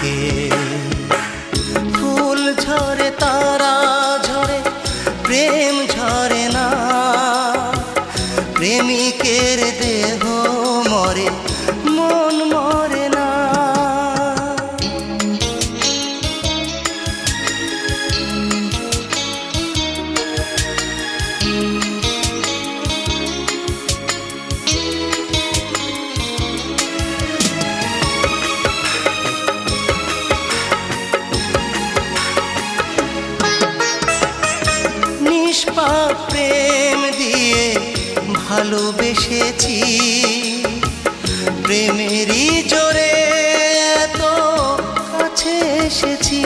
আমাকে। ফুল ঝরে তারা ঝরে প্রেম ঝরে না, প্রেমিকের দেহ মরে মন মরে না। নিষ্পাপ প্রেম দিয়ে ভালোবেসেছি, প্রেমেরই জোরে এত কাছে এসেছি।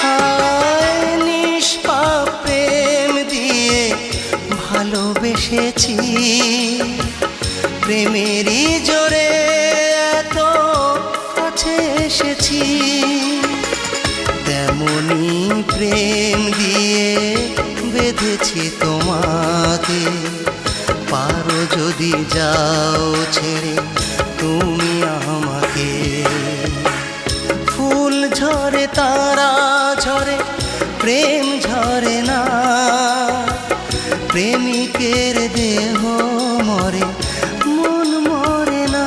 হায় নিষ্পাপ প্রেম দিয়ে ভালোবেসেছি, প্রেমেরই জোরে এত কাছে এসেছি। তেমনি প্রেম দিয়ে বেঁধেছি তোমাকে, পারো যদি যাও ছেড়ে তুমি আমাকে। ফুল ঝরে তারা ঝরে প্রেম ঝরে না, প্রেমিকের দেহ মরে মন মরে না।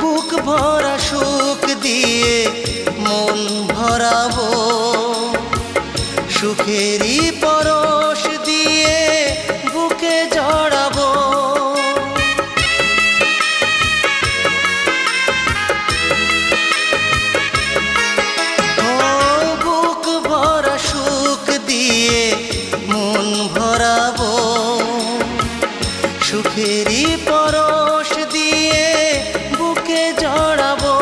বুক ভরা সুখ দিয়ে মন ভরাবো, সুখেরই পরশ দিয়ে বুকে জড়াবো। ও বুক ভরা সুখ দিয়ে মন ভরাবো, সুখেরই পরশ দিয়ে বুকে জড়াবো।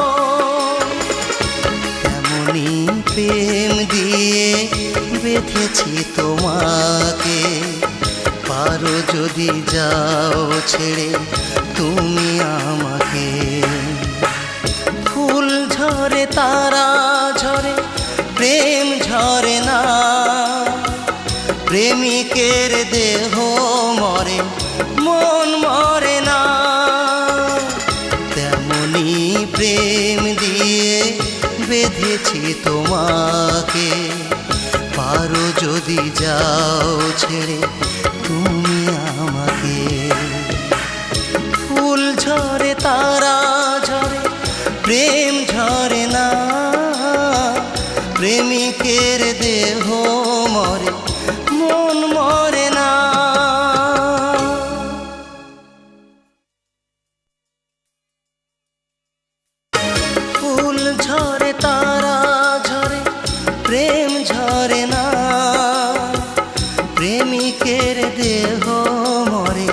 এমনি প্রেম দিয়ে বেঁধেছি তোমাকে, পারো যদি যাও ছেড়ে তুমি আমাকে। ফুল ঝরে তারা ঝরে প্রেম ঝরে না, প্রেমিকের দেহ মরে মন মরে না। তেমনি প্রেম দিয়ে বেঁধেছি তোমাকে, পারো যদি যাও ছেড়ে তুমি আমাকে। ফুল ঝরে তারা ঝরে প্রেম ঝরে না, প্রেমিকের দেহ মরে মন মরে না। ফুল ঝরে তারা ঝরে প্রেম ঝরে না, প্রেমিকের দেহ মরে